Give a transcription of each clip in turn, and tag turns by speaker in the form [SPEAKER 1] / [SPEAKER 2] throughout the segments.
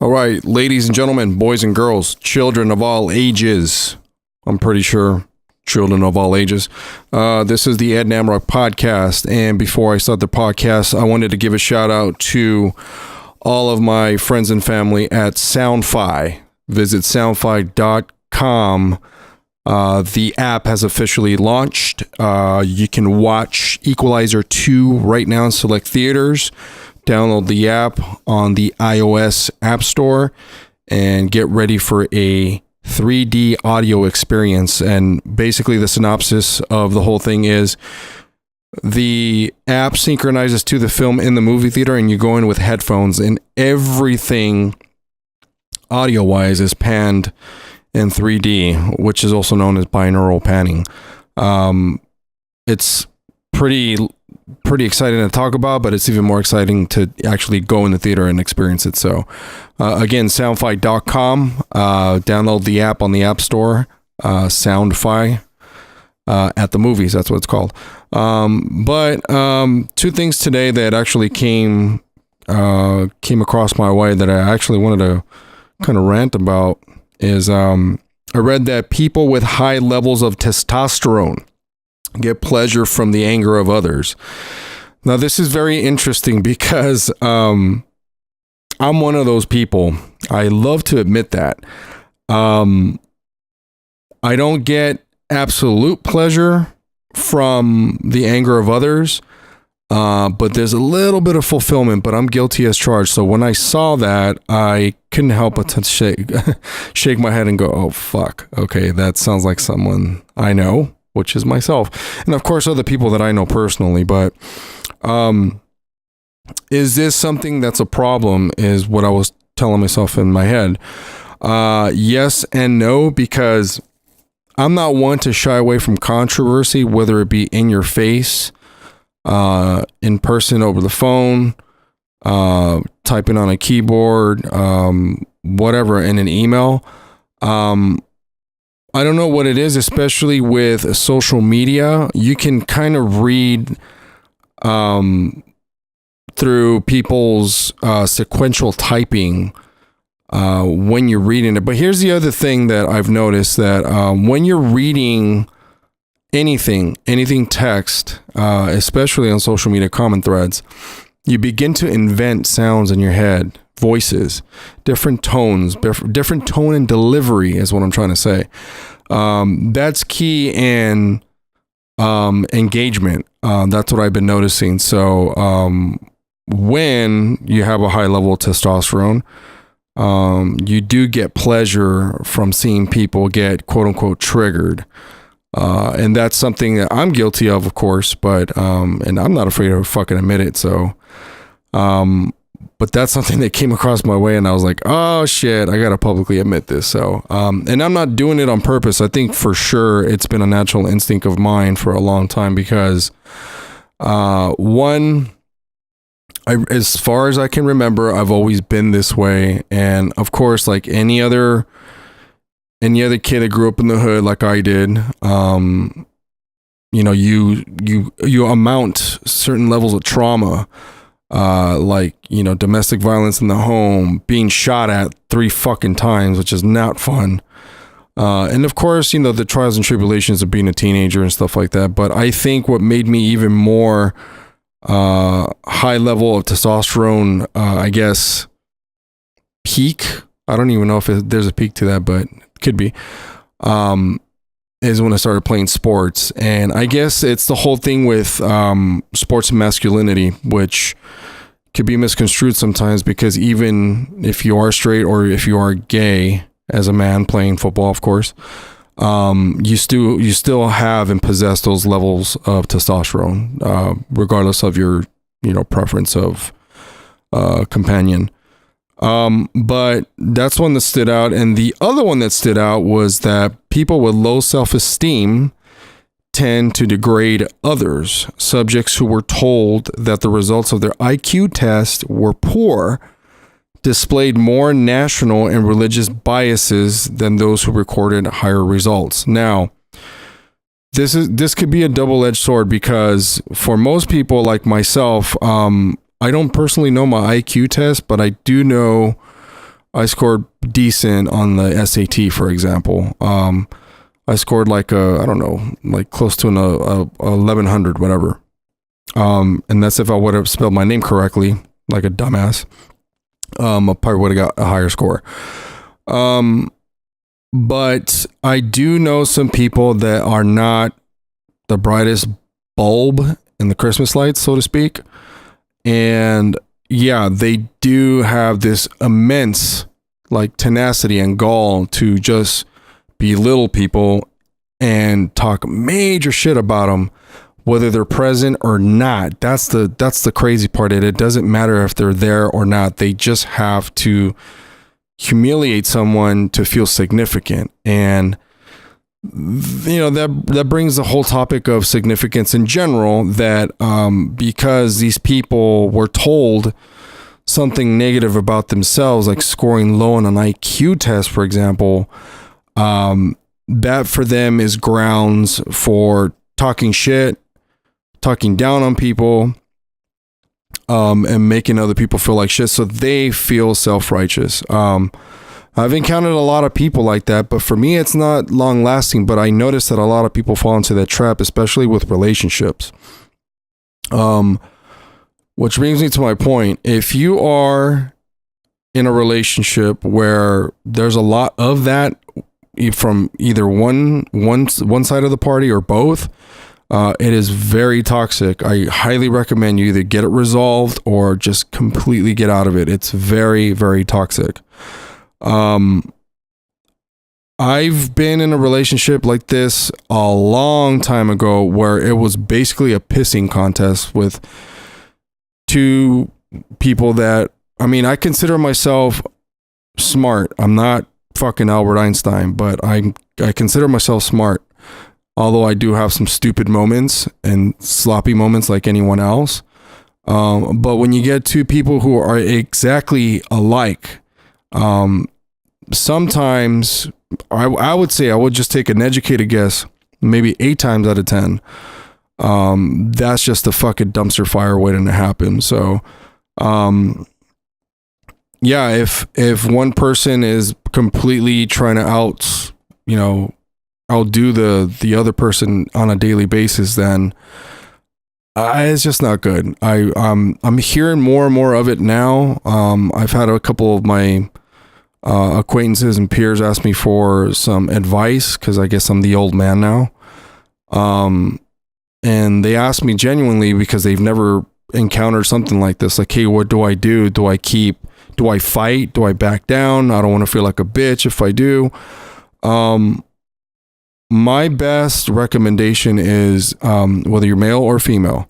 [SPEAKER 1] All right, ladies and gentlemen, boys and girls, children of all ages. I'm pretty sure children of all ages. This is the Ed Namrock podcast. And before I start the podcast, I wanted to give a shout out to all of my friends and family at SoundFi. Visit soundfi.com. The app has officially launched. You can watch Equalizer 2 right now in select theaters. Download the app on the iOS App Store and get ready for a 3D audio experience. And basically the synopsis of the whole thing is the app synchronizes to the film in the movie theater, and you go in with headphones, and everything audio-wise is panned in 3D, which is also known as binaural panning. It's pretty exciting to talk about, but it's even more exciting to actually go in the theater and experience it. So again, soundfi.com, download the app on the App Store, SoundFi at the movies, that's what it's called. But two things today that actually came across my way that I actually wanted to kind of rant about is I read that people with high levels of testosterone get pleasure from the anger of others. Now, this is very interesting because I'm one of those people. I love to admit that. I don't get absolute pleasure from the anger of others, but there's a little bit of fulfillment, but I'm guilty as charged. So when I saw that, I couldn't help but to shake my head and go, oh, fuck. Okay, that sounds like someone I know, which is myself. And of course, other people that I know personally. But is this something that's a problem is what I was telling myself in my head. Yes and no, because I'm not one to shy away from controversy, whether it be in your face, in person over the phone, typing on a keyboard, whatever, in an email. I don't know what it is, especially with social media. You can kind of read through people's sequential typing when you're reading it. But here's the other thing that I've noticed, that when you're reading anything text, especially on social media comment threads, you begin to invent sounds in your head, voices, different tones, different tone and delivery is what I'm trying to say. That's key in engagement. That's what I've been noticing. So when you have a high level of testosterone, you do get pleasure from seeing people get quote unquote triggered. And that's something that I'm guilty of course, but and I'm not afraid to fucking admit it. So but that's something that came across my way, and I was like, oh shit, I gotta publicly admit this. So and I'm not doing it on purpose. I think for sure it's been a natural instinct of mine for a long time, because as far as I can remember, I've always been this way. And of course, like any other kid that grew up in the hood like I did, you amount certain levels of trauma, like, domestic violence in the home, being shot at 3 fucking times, which is not fun. And of course, the trials and tribulations of being a teenager and stuff like that. But I think what made me even more high level of testosterone, I guess, peak, I don't even know if there's a peak to that, but it could be, is when I started playing sports. And I guess it's the whole thing with sports and masculinity, which could be misconstrued sometimes, because even if you are straight or if you are gay as a man playing football, of course, you still have and possess those levels of testosterone, regardless of your preference of companion. But that's one that stood out. And the other one that stood out was that people with low self-esteem tend to degrade others. Subjects who were told that the results of their IQ test were poor displayed more national and religious biases than those who recorded higher results. Now, this could be a double-edged sword, because for most people like myself, I don't personally know my IQ test, but I do know I scored decent on the SAT, for example. I scored like I don't know, like close to a 1100, whatever. And that's if I would have spelled my name correctly, like a dumbass. I probably would have got a higher score. But I do know some people that are not the brightest bulb in the Christmas lights, so to speak. And yeah, they do have this immense like tenacity and gall to just belittle people and talk major shit about them, whether they're present or not. That's the crazy part. It doesn't matter if they're there or not. They just have to humiliate someone to feel significant. And that brings the whole topic of significance in general, that because these people were told something negative about themselves, like scoring low on an IQ test, for example, that for them is grounds for talking shit, talking down on people, and making other people feel like shit, so they feel self-righteous. I've encountered a lot of people like that, but for me, it's not long lasting. But I noticed that a lot of people fall into that trap, especially with relationships. Which brings me to my point. If you are in a relationship where there's a lot of that from either one side of the party or both, it is very toxic. I highly recommend you either get it resolved or just completely get out of it. It's very, very toxic. I've been in a relationship like this a long time ago where it was basically a pissing contest with two people that, I mean, I consider myself smart. I'm not fucking Albert Einstein, but I consider myself smart. Although I do have some stupid moments and sloppy moments like anyone else. But when you get two people who are exactly alike, sometimes I would say I would just take an educated guess, maybe 8 times out of 10. That's just a fucking dumpster fire waiting to happen. So, yeah, if one person is completely trying to outdo the other person on a daily basis, then it's just not good. I'm hearing more and more of it now. I've had a couple of my acquaintances and peers ask me for some advice because I guess I'm the old man now. And they asked me genuinely because they've never encountered something like this. Like, hey, what do I do? Do I fight? Do I back down? I don't want to feel like a bitch if I do. My best recommendation is, whether you're male or female,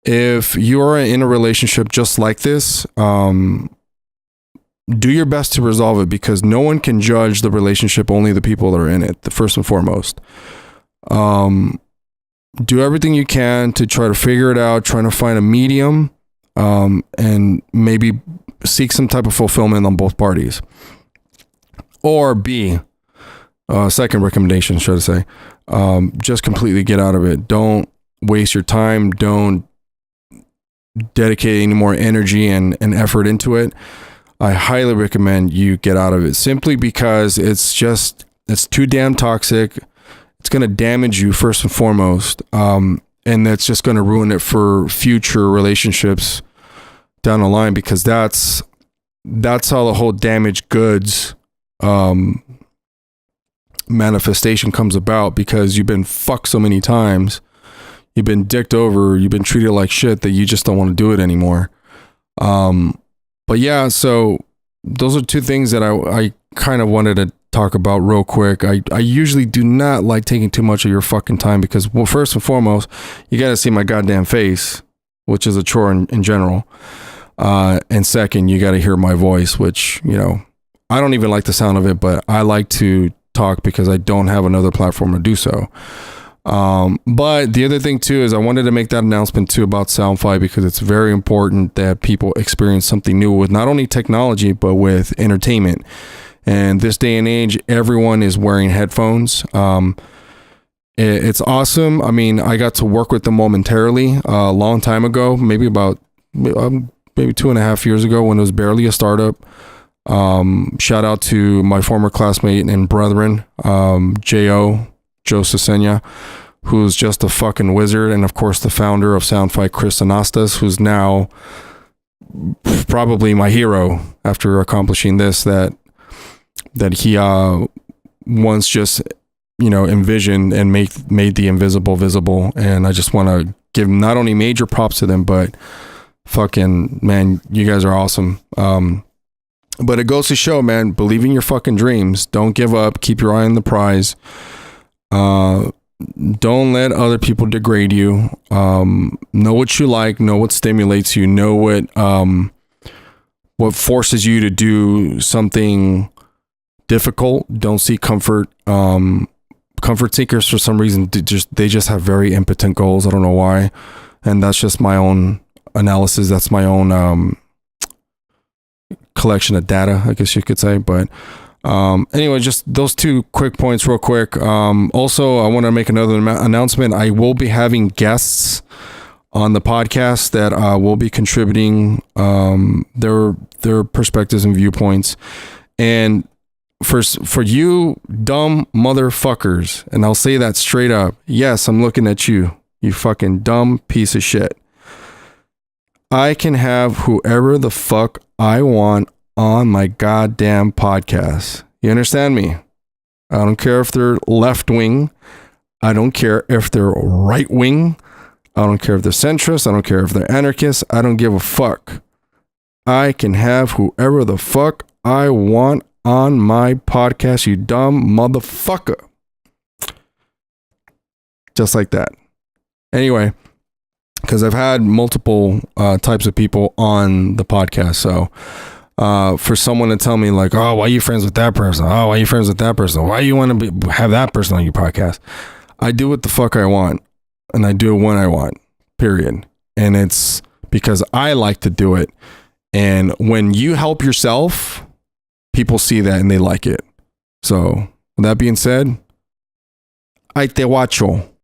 [SPEAKER 1] if you are in a relationship just like this, do your best to resolve it, because no one can judge the relationship, only the people that are in it, the first and foremost. Do everything you can to try to figure it out, trying to find a medium, and maybe seek some type of fulfillment on both parties. Or B, second recommendation, should I say, just completely get out of it. Don't waste your time. Don't dedicate any more energy and effort into it. I highly recommend you get out of it, simply because it's too damn toxic. It's going to damage you first and foremost. And that's just going to ruin it for future relationships down the line, because that's how the whole damaged goods manifestation comes about, because you've been fucked so many times, you've been dicked over, you've been treated like shit, that you just don't want to do it anymore. But yeah, so those are two things that I kind of wanted to talk about real quick. I usually do not like taking too much of your fucking time, because, well, first and foremost, you got to see my goddamn face, which is a chore in general. And second, you got to hear my voice, which, I don't even like the sound of it, but I like to talk because I don't have another platform to do so. But the other thing too is I wanted to make that announcement too about Soundfly, because it's very important that people experience something new with not only technology, but with entertainment. And this day and age, everyone is wearing headphones. It's awesome. I mean, I got to work with them momentarily a long time ago, maybe 2.5 years ago, when it was barely a startup. Shout out to my former classmate and brethren, Joe Cesena, who's just a fucking wizard, and of course the founder of Soundfight, Chris Anastas, who's now probably my hero after accomplishing this, that he once just envisioned and made the invisible visible. And I just want to give not only major props to them, but fucking man, you guys are awesome. But it goes to show, man, believe in your fucking dreams. Don't give up. Keep your eye on the prize. Don't let other people degrade you. Know what you like. Know what stimulates you. Know what forces you to do something difficult. Don't seek comfort. Comfort seekers, for some reason, they just have very impotent goals. I don't know why, and that's just my own analysis. That's my own collection of data, I guess you could say. But anyway, just those two quick points real quick. Also, I want to make another announcement. I will be having guests on the podcast that will be contributing their perspectives and viewpoints. And for you dumb motherfuckers, and I'll say that straight up, yes, I'm looking at you, you fucking dumb piece of shit. I can have whoever the fuck I want on my goddamn podcast. You understand me? I don't care if they're left wing. I don't care if they're right wing. I don't care if they're centrist. I don't care if they're anarchists. I don't give a fuck. I can have whoever the fuck I want on my podcast, you dumb motherfucker. Just like that. Anyway, because I've had multiple types of people on the podcast. So for someone to tell me like, oh, why are you friends with that person? Oh, why are you friends with that person? Why do you want to have that person on your podcast? I do what the fuck I want, and I do it when I want, period. And it's because I like to do it. And when you help yourself, people see that and they like it. So with that being said, ahí te guacho.